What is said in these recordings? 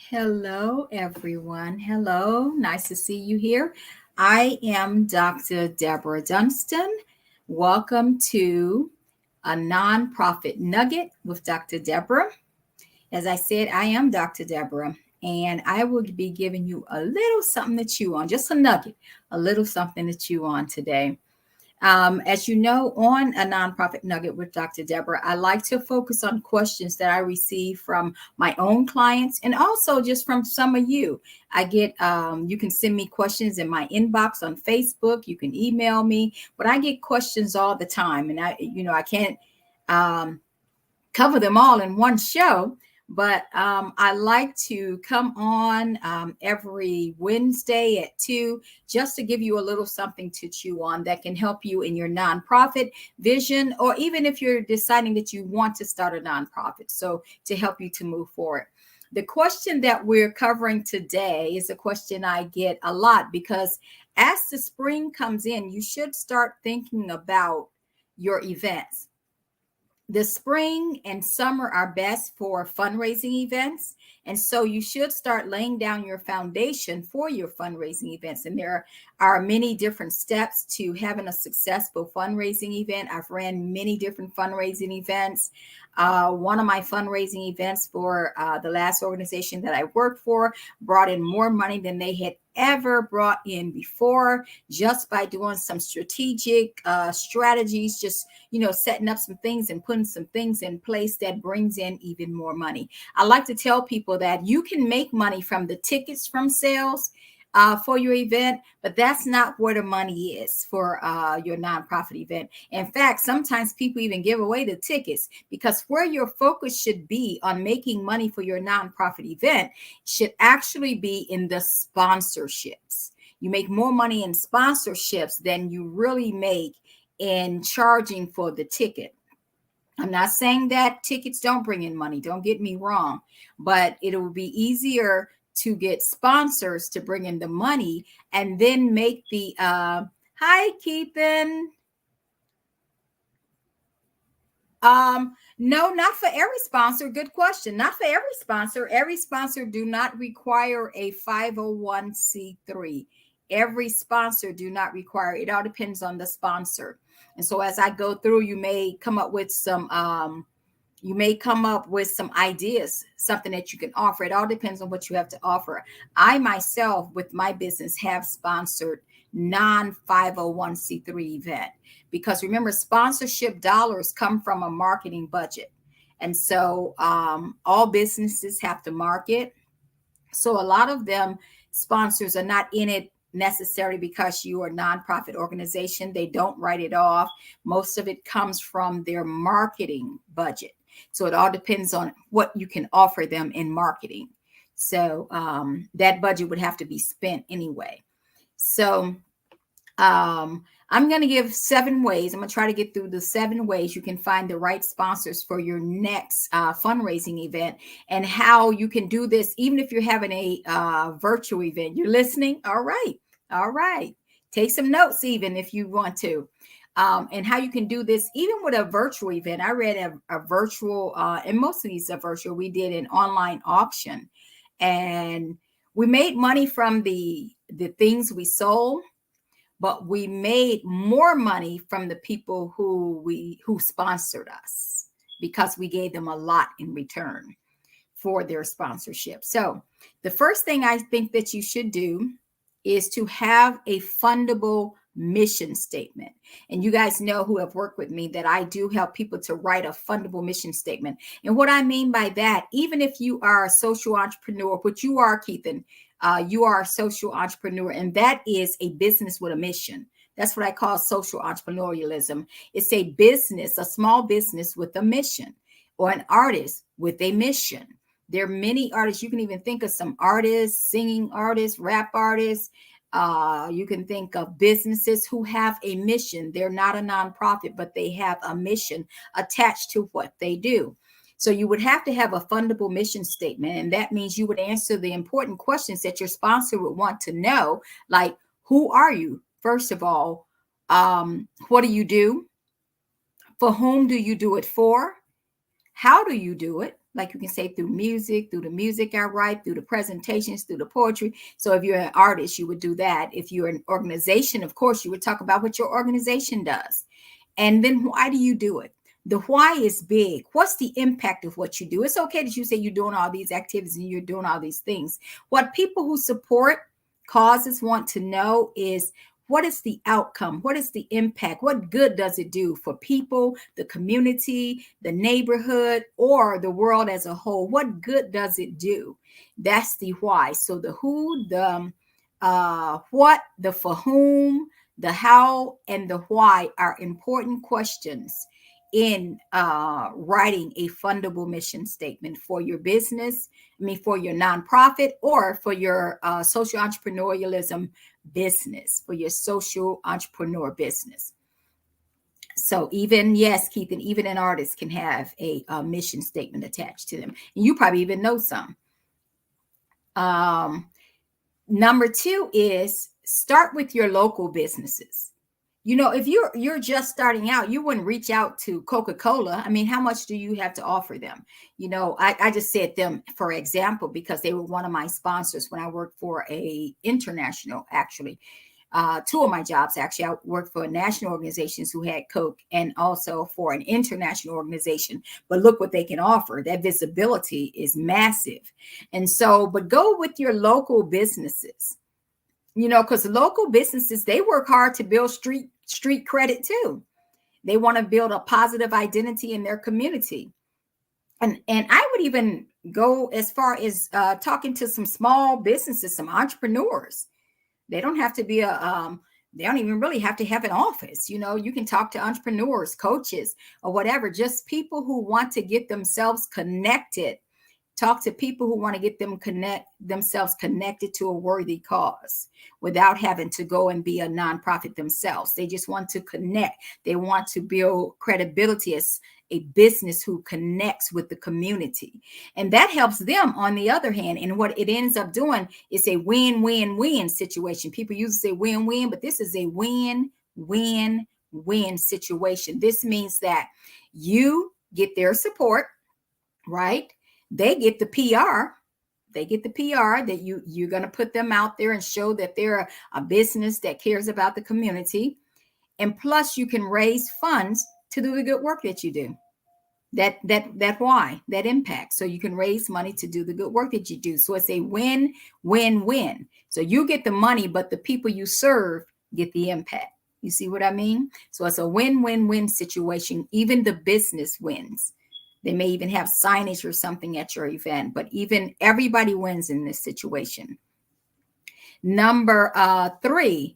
Hello, everyone. Hello. Nice to see you here. I am Dr. Deborah Dunstan. Welcome to a nonprofit nugget with Dr. Deborah. As I said, I am Dr. Deborah, and I will be giving you a little something to chew on, just a nugget, a little something to chew on today. As you know, on a nonprofit nugget with Dr. Deborah, I like to focus on questions that I receive from my own clients and also just from some of you. You can send me questions in my inbox on Facebook. You can email me, but I get questions all the time, and I can't um, cover them all in one show. But I like to come on every Wednesday at 2 just to give you a little something to chew on that can help you in your nonprofit vision, or even if you're deciding that you want to start a nonprofit. So to help you to move forward. The question that we're covering today is a question I get a lot because as the spring comes in, you should start thinking about your events. The spring and summer are best for fundraising events. And so you should start laying down your foundation for your fundraising events. And there are many different steps to having a successful fundraising event. I've ran many different fundraising events. One of my fundraising events for the last organization that I worked for brought in more money than they had ever brought in before, just by doing some strategic strategies, just setting up some things and putting some things in place that brings in even more money. I like to tell people that you can make money from the tickets from sales for your event, but that's not where the money is for your nonprofit event. In fact, sometimes people even give away the tickets, because where your focus should be on making money for your nonprofit event should actually be in the sponsorships. You make more money in sponsorships than you really make in charging for the ticket. I'm not saying that tickets don't bring in money, don't get me wrong, but it will be easier to get sponsors to bring in the money and then make the hi Keithan. No, not for every sponsor. Good question. Not for every sponsor. Every sponsor do not require a 501c3. Every sponsor do not require. It all depends on the sponsor. And so as I go through, you may come up with some ideas, something that you can offer. It all depends on what you have to offer. I myself, with my business, have sponsored non-501c3 event, because remember, sponsorship dollars come from a marketing budget. And so all businesses have to market. So a lot of them sponsors are not in it necessarily because you are a nonprofit organization. They don't write it off. Most of it comes from their marketing budget. So it all depends on what you can offer them in marketing. So that budget would have to be spent anyway. So I'm going to give 7 ways. I'm going to try to get through the 7 ways you can find the right sponsors for your next fundraising event, and how you can do this even if you're having a virtual event. You're listening? All right. All right. Take some notes even if you want to. And how you can do this even with a virtual event. I read a virtual, and most of these are virtual. We did an online auction, and we made money from the things we sold, but we made more money from the people who sponsored us, because we gave them a lot in return for their sponsorship. So the first thing I think that you should do is to have a fundable mission statement. And you guys know, who have worked with me, that I do help people to write a fundable mission statement. And what I mean by that, even if you are a social entrepreneur, which you are, Keithan, you are a social entrepreneur, and that is a business with a mission. That's what I call social entrepreneurialism. It's a business, a small business with a mission, or an artist with a mission. There are many artists. You can even think of some artists, singing artists, rap artists. You can think of businesses who have a mission. They're not a nonprofit, but they have a mission attached to what they do. So you would have to have a fundable mission statement. And that means you would answer the important questions that your sponsor would want to know, like, who are you? First of all, what do you do? For whom do you do it for? How do you do it? Like you can say through the music I write, through the presentations, through the poetry. So if you're an artist, you would do that. If you're an organization, of course, you would talk about what your organization does. And then why do you do it? The why is big. What's the impact of what you do? It's okay that you say you're doing all these activities and you're doing all these things. What people who support causes want to know is, what is the outcome? What is the impact? What good does it do for people, the community, the neighborhood, or the world as a whole? What good does it do? That's the why. So the who, the what, the for whom, the how, and the why are important questions in writing a fundable mission statement for your business, for your nonprofit, or for your social entrepreneurialism business, for your social entrepreneur business. So even, yes, Keith, and even an artist can have a mission statement attached to them. And you probably even know some. Number 2 is start with your local businesses. If you're just starting out, you wouldn't reach out to Coca-Cola. How much do you have to offer them? I just said them for example, because they were one of my sponsors when I worked for a international, actually. 2 of my jobs, actually, I worked for national organizations who had Coke and also for an international organization. But look what they can offer. That visibility is massive. And so, but go with your local businesses. Because local businesses, they work hard to build street credit too. They want to build a positive identity in their community. And I would even go as far as talking to some small businesses, some entrepreneurs. They don't have to be they don't even really have to have an office. You can talk to entrepreneurs, coaches, or whatever, just people who want to get themselves connected. Talk to people who want to get themselves connected to a worthy cause without having to go and be a nonprofit themselves. They just want to connect. They want to build credibility as a business who connects with the community. And that helps them on the other hand. And what it ends up doing is a win-win-win situation. People used to say win-win, but this is a win-win-win situation. This means that you get their support, right? They get the PR. They get the PR that you're going to put them out there and show that they're a business that cares about the community. And plus you can raise funds to do the good work that you do. That why, that impact. So you can raise money to do the good work that you do. So it's a win-win-win. So you get the money, but the people you serve get the impact. You see what I mean? So it's a win-win-win situation. Even the business wins. They may even have signage or something at your event, but even everybody wins in this situation. Number 3.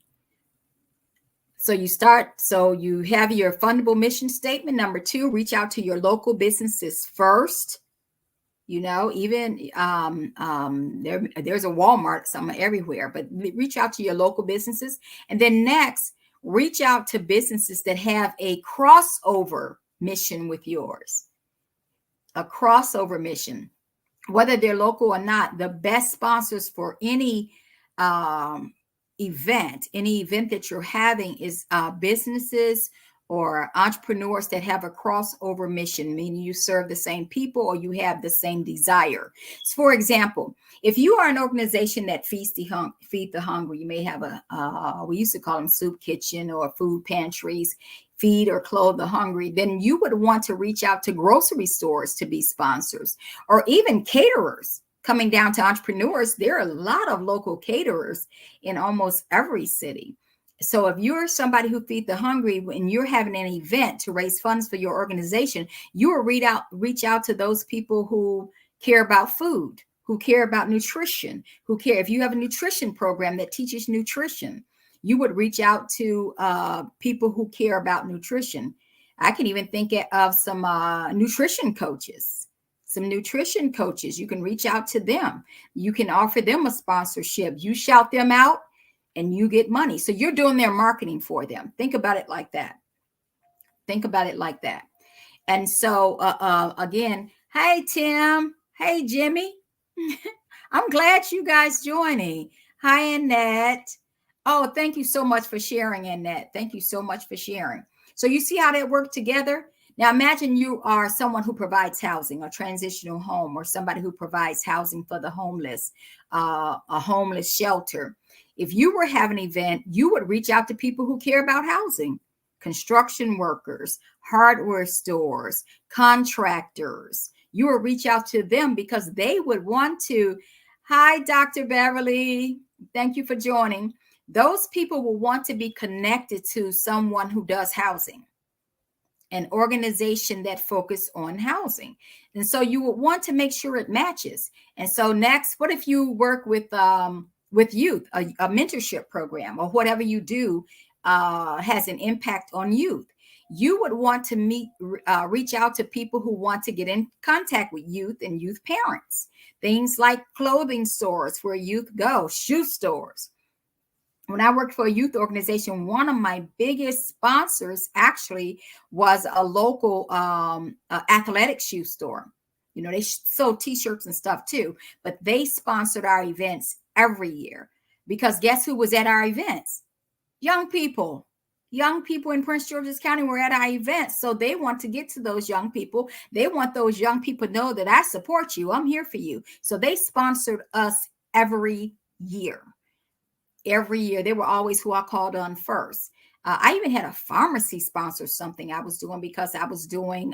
So you have your fundable mission statement. Number 2, reach out to your local businesses first. Even there's a Walmart somewhere everywhere, but reach out to your local businesses. And then next, reach out to businesses that have a crossover mission with yours. A crossover mission, whether they're local or not. The best sponsors for any event that you're having is businesses or entrepreneurs that have a crossover mission, meaning you serve the same people or you have the same desire. So for example, if you are an organization that feed the hungry, you may have we used to call them soup kitchen or food pantries, feed or clothe the hungry, then you would want to reach out to grocery stores to be sponsors, or even caterers. Coming down to entrepreneurs, there are a lot of local caterers in almost every city. So if you're somebody who feed the hungry and you're having an event to raise funds for your organization, you will reach out to those people who care about food, who care about nutrition, who care. If you have a nutrition program that teaches nutrition, you would reach out to people who care about nutrition. I can even think of some nutrition coaches. You can reach out to them. You can offer them a sponsorship. You shout them out and you get money. So you're doing their marketing for them. Think about it like that. And so again, hey, Tim. Hey, Jimmy. I'm glad you guys joining. Hi, Annette. Oh, thank you so much for sharing, Annette. Thank you so much for sharing. So you see how that worked together? Now, imagine you are someone who provides housing, a transitional home, or somebody who provides housing for the homeless, a homeless shelter. If you were having an event, you would reach out to people who care about housing, construction workers, hardware stores, contractors. You will reach out to them because they would want to. Hi, Dr. Beverly. Thank you for joining. Those people will want to be connected to someone who does housing, an organization that focus on housing. And so you would want to make sure it matches. And so next, what if you work with youth, a mentorship program, or whatever you do has an impact on youth? You would want to reach out to people who want to get in contact with youth and youth parents. Things like clothing stores where youth go, shoe stores. When I worked for a youth organization, one of my biggest sponsors actually was a local athletic shoe store. You know, they sold T-shirts and stuff too, but they sponsored our events every year because guess who was at our events? Young people. Young people in Prince George's County were at our events. So they want to get to those young people. They want those young people to know that I support you. I'm here for you. So they sponsored us every year. Every year. They were always who I called on first. I even had a pharmacy sponsor something I was doing because I was doing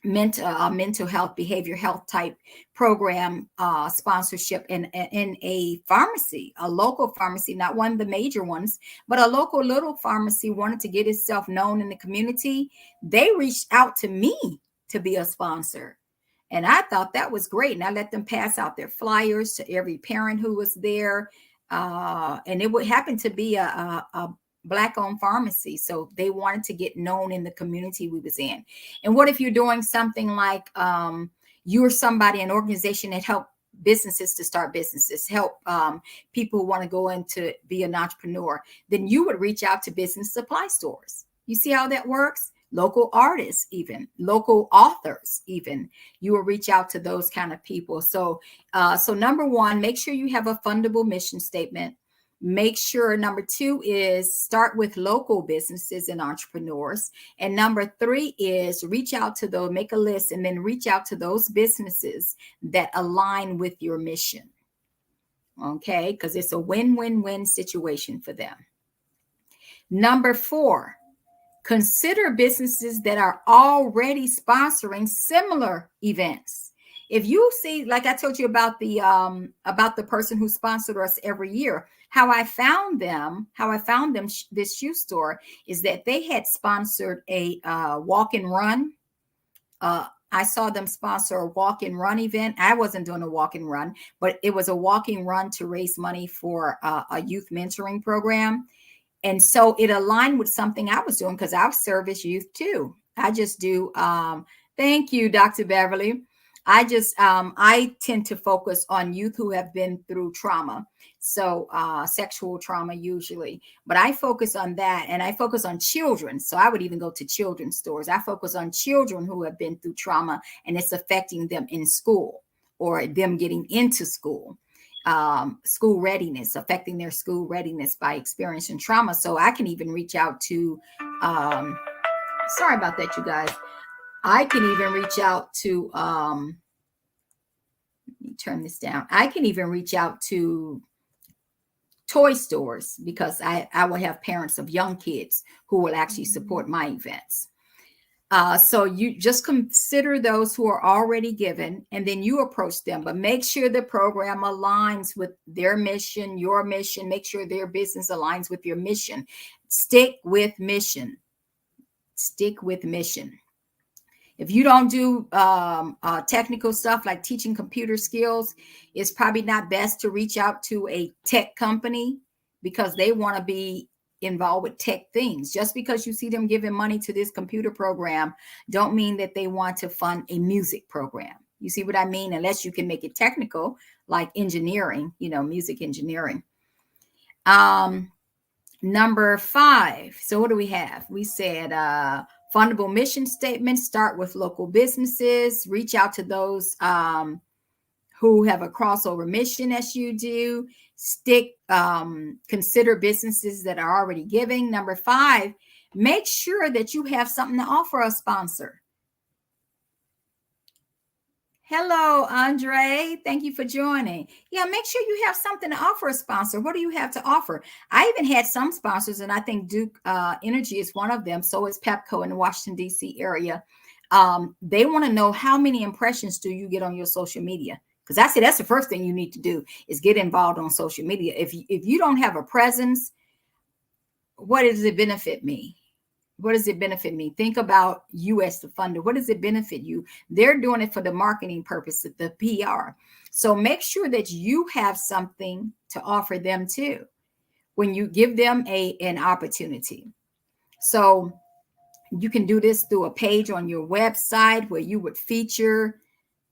mental health, behavior health type program sponsorship in a pharmacy, a local pharmacy, not one of the major ones, but a local little pharmacy wanted to get itself known in the community. They reached out to me to be a sponsor. And I thought that was great. And I let them pass out their flyers to every parent who was there. And it would happen to be a Black-owned pharmacy. So they wanted to get known in the community we was in. And what if you're doing something like you're somebody, an organization that help businesses to start businesses, help people who want to go into be an entrepreneur, then you would reach out to business supply stores. You see how that works? Local artists, even local authors, even you will reach out to those kind of people. So, so number one, make sure you have a fundable mission statement. Make sure number two is start with local businesses and entrepreneurs. And number three is reach out to those, make a list, and then reach out to those businesses that align with your mission. Okay, because it's a win-win-win situation for them. Number four, consider businesses that are already sponsoring similar events. If you see, like I told you about the person who sponsored us every year, how I found them, this shoe store, is that they had sponsored a walk and run. I saw them sponsor a walk and run event. I wasn't doing a walk and run, but it was a walking run to raise money for a youth mentoring program. And so it aligned with something I was doing because I service youth too. I just do, thank you, Dr. Beverly. I tend to focus on youth who have been through trauma. So sexual trauma usually, but I focus on that, and I focus on children. So I would even go to children's stores. I focus on children who have been through trauma and it's affecting them in school or them getting into school. School readiness, affecting their school readiness by experiencing trauma. So I can even reach out to, sorry about that, you guys. I can even reach out to, let me turn this down. I can even reach out to toy stores because I will have parents of young kids who will actually support my events. So you just consider those who are already given, and then you approach them, but make sure the program aligns with their mission, your mission. Make sure their business aligns with your mission. Stick with mission. Stick with mission. If you don't do technical stuff like teaching computer skills, it's probably not best to reach out to a tech company because they want to be involved with tech things. Just because you see them giving money to this computer program don't mean that they want to fund a music program. You see what I mean? Unless you can make it technical, like engineering, music engineering. Number 5. So what do we have? We said fundable mission statements, start with local businesses, reach out to those who have a crossover mission as you do. Consider businesses that are already giving. Number 5, Make sure that you have something to offer a sponsor. Hello, Andre. Thank you for joining. Yeah, make sure you have something to offer a sponsor. What do you have to offer? I even had some sponsors, and I think Duke Energy is one of them. So is Pepco in the Washington, D.C. area. They want to know how many impressions do you get on your social media? Because I say that's the first thing you need to do is get involved on social media. If you don't have a presence, what does it benefit me? What does it benefit me? Think about you as the funder. What does it benefit you? They're doing it for the marketing purpose, the PR. So make sure that you have something to offer them too when you give them an opportunity. So you can do this through a page on your website where you would feature.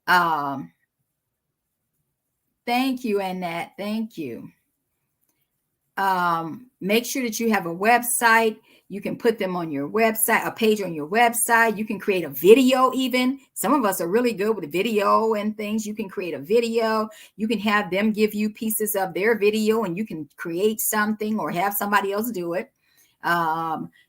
Thank you, Annette. Thank you. Make sure that you have a website. You can put them on your website, a page on your website. You can create a video even. Some of us are really good with video and things. You can create a video. You can have them give you pieces of their video and you can create something or have somebody else do it.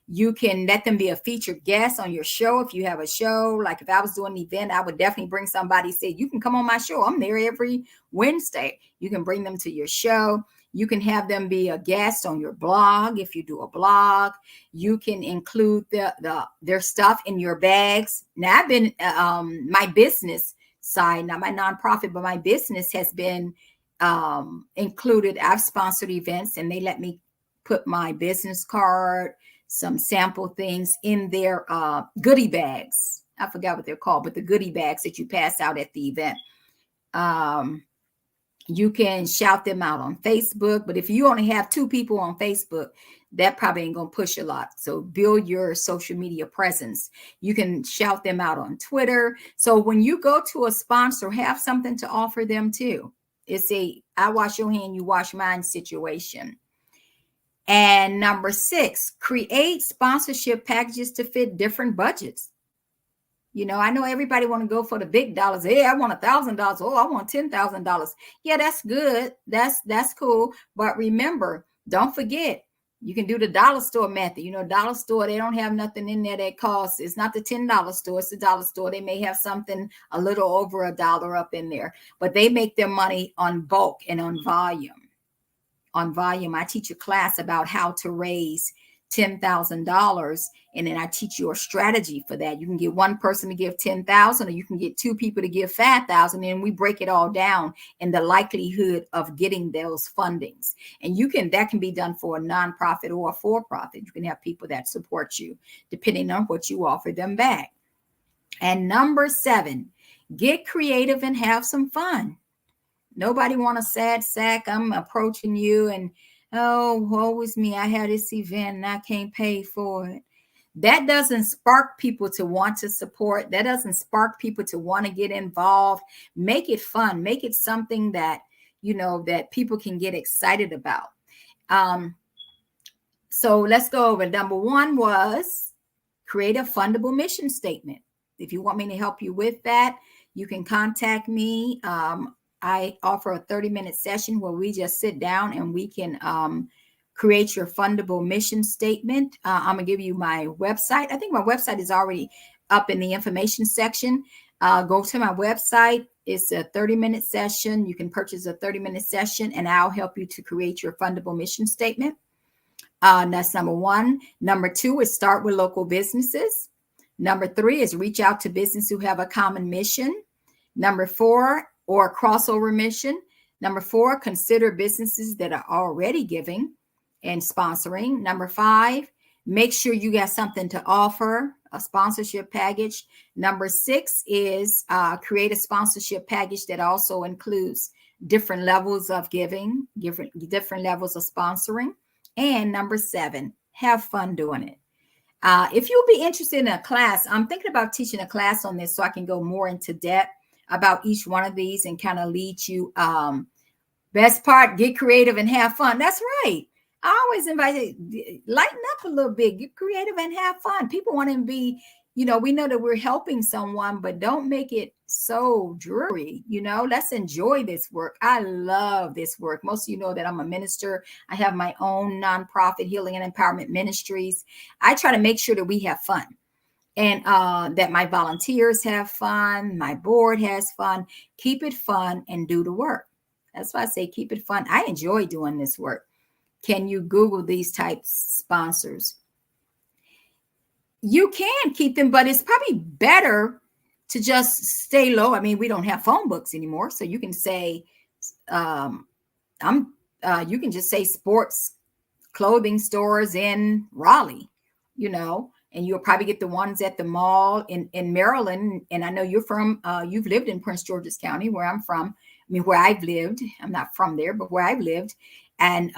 You can let them be a featured guest on your show. If you have a show, like if I was doing an event, I would definitely bring somebody, say, you can come on my show. I'm there every Wednesday. You can bring them to your show. You can have them be a guest on your blog. If you do a blog, you can include their stuff in your bags. Now I've been, my business side, not my nonprofit, but my business has been included. I've sponsored events and they let me put my business card, some sample things in their goodie bags. I forgot what they're called, but the goodie bags that you pass out at the event. You can shout them out on Facebook, but if you only have 2 people on Facebook, that probably ain't going to push a lot. So build your social media presence. You can shout them out on Twitter. So when you go to a sponsor, have something to offer them too. It's a I wash your hand, you wash mine situation. And number 6, create sponsorship packages to fit different budgets. You know, I know everybody want to go for the big dollars. Hey, I want $1,000. Oh, I want $10,000. Yeah, that's good. That's cool. But remember, don't forget, you can do the dollar store method. You know, dollar store, they don't have nothing in there that costs. It's not the $10 store. It's the dollar store. They may have something a little over $1 up in there, but they make their money on bulk and on volume. On volume, I teach a class about how to raise $10,000, and then I teach you a strategy for that. You can get one person to give $10,000, or you can get 2 people to give $5,000, and we break it all down in the likelihood of getting those fundings. And that can be done for a nonprofit or a for-profit. You can have people that support you depending on what you offer them back. And number 7, get creative and have some fun. Nobody want a sad sack. I'm approaching you and, oh, woe is me. I had this event and I can't pay for it. That doesn't spark people to want to support. That doesn't spark people to want to get involved. Make it fun. Make it something that, you know, that people can get excited about. So let's go over. Number 1 was create a fundable mission statement. If you want me to help you with that, you can contact me. I offer a 30-minute session where we just sit down and we can create your fundable mission statement. I'm going to give you my website. I think my website is already up in the information section. Go to my website. It's a 30-minute session. You can purchase a 30-minute session, and I'll help you to create your fundable mission statement. That's number 1. Number 2 is start with local businesses. Number 3 is reach out to businesses who have a common mission. Number 4, or a crossover mission. Number 4, consider businesses that are already giving and sponsoring. Number 5, make sure you got something to offer, a sponsorship package. Number 6 is create a sponsorship package that also includes different levels of giving, different levels of sponsoring. And number 7, have fun doing it. If you'll be interested in a class, I'm thinking about teaching a class on this so I can go more into depth about each one of these and kind of lead you. Best part, get creative and have fun. That's right. I always invite you, lighten up a little bit, get creative and have fun. People want to be, you know, we know that we're helping someone, but don't make it so dreary. Let's enjoy this work. I love this work. Most of you know that I'm a minister. I have my own nonprofit healing and empowerment ministries. I try to make sure that we have fun, and that my volunteers have fun, my board has fun. Keep it fun and do the work. That's why I say keep it fun. I enjoy doing this work. Can you Google these types sponsors? You can keep them, but it's probably better to just stay low. I mean, we don't have phone books anymore, so you can say, you can just say sports clothing stores in Raleigh, and you'll probably get the ones at the mall in Maryland. And I know you've lived in Prince George's County, where I'm from. I mean, where I've lived. I'm not from there, but where I've lived. And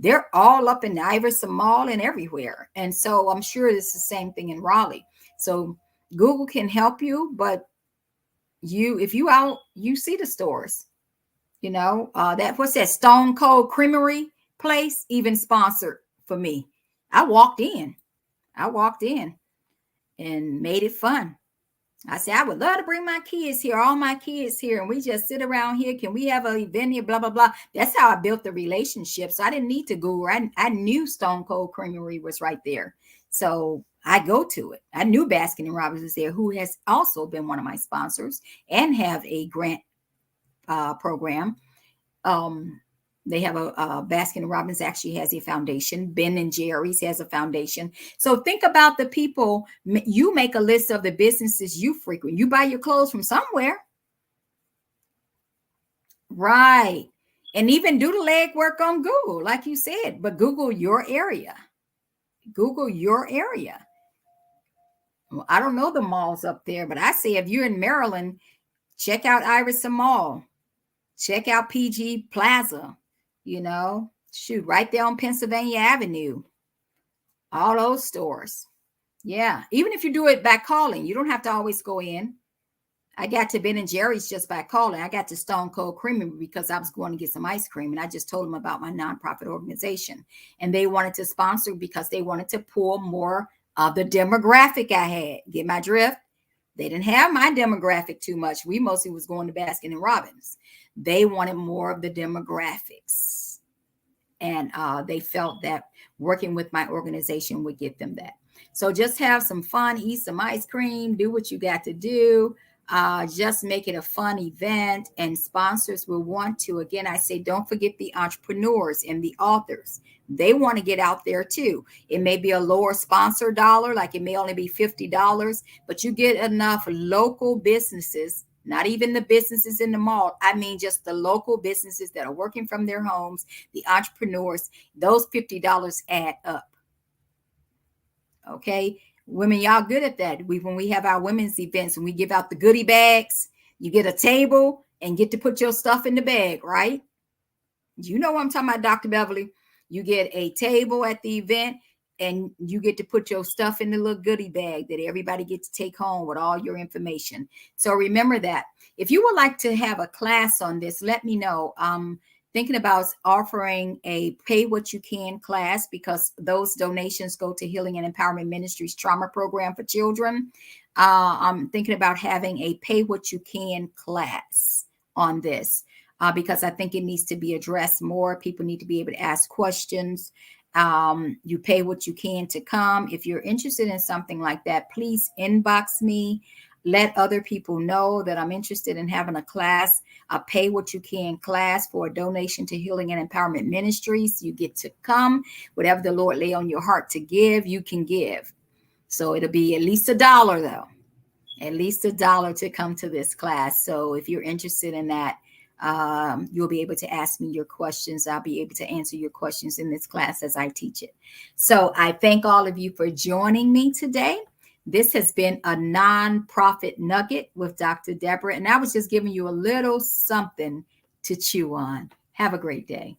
they're all up in the Iverson Mall and everywhere. And so I'm sure it's the same thing in Raleigh. So Google can help you, but if you out, you see the stores, what's that Stone Cold Creamery place even sponsored for me. I walked in and made it fun. I said, I would love to bring my kids here, all my kids here, and we just sit around here. Can we have an event here? Blah, blah, blah. That's how I built the relationship. So I didn't need to Google. I knew Stone Cold Creamery was right there. So I go to it. I knew Baskin & Robbins was there, who has also been one of my sponsors and have a grant program. They have a Baskin & Robbins actually has a foundation. Ben & Jerry's has a foundation. So think about the people. You make a list of the businesses you frequent. You buy your clothes from somewhere. Right. And even do the legwork on Google, like you said, but Google your area. Google your area. Well, I don't know the malls up there, but I say if you're in Maryland, check out Iverson Mall. Check out PG Plaza. Shoot, right there on Pennsylvania Avenue. All those stores. Yeah. Even if you do it by calling, you don't have to always go in. I got to Ben & Jerry's just by calling. I got to Stone Cold Creamery because I was going to get some ice cream. And I just told them about my nonprofit organization. And they wanted to sponsor because they wanted to pull more of the demographic I had. Get my drift? They didn't have my demographic too much. We mostly was going to Baskin & Robbins. They wanted more of the demographics. And they felt that working with my organization would get them that. So just have some fun, eat some ice cream, do what you got to do. Just make it a fun event, and sponsors will want to. Again, I say, don't forget the entrepreneurs and the authors. They want to get out there too. It may be a lower sponsor dollar, like it may only be $50, but you get enough local businesses, not even the businesses in the mall. I mean, just the local businesses that are working from their homes, the entrepreneurs, those $50 add up. Okay. Women, y'all good at that. When we have our women's events and we give out the goodie bags, you get a table and get to put your stuff in the bag, right? You know what I'm talking about, Dr. Beverly. You get a table at the event and you get to put your stuff in the little goodie bag that everybody gets to take home with all your information. So remember that. If you would like to have a class on this, let me know. Thinking about offering a pay what you can class, because those donations go to Healing and Empowerment Ministries trauma program for children. I'm thinking about having a pay what you can class on this because I think it needs to be addressed more. People need to be able to ask questions. You pay what you can to come. If you're interested in something like that, please inbox me. Let other people know that I'm interested in having a class, a pay what you can class for a donation to Healing and Empowerment Ministries. You get to come. Whatever the Lord lay on your heart to give, you can give. So it'll be at least $1 though, at least $1 to come to this class. So if you're interested in that, you'll be able to ask me your questions. I'll be able to answer your questions in this class as I teach it. So I thank all of you for joining me today. This has been a nonprofit nugget with Dr. Deborah, and I was just giving you a little something to chew on. Have a great day.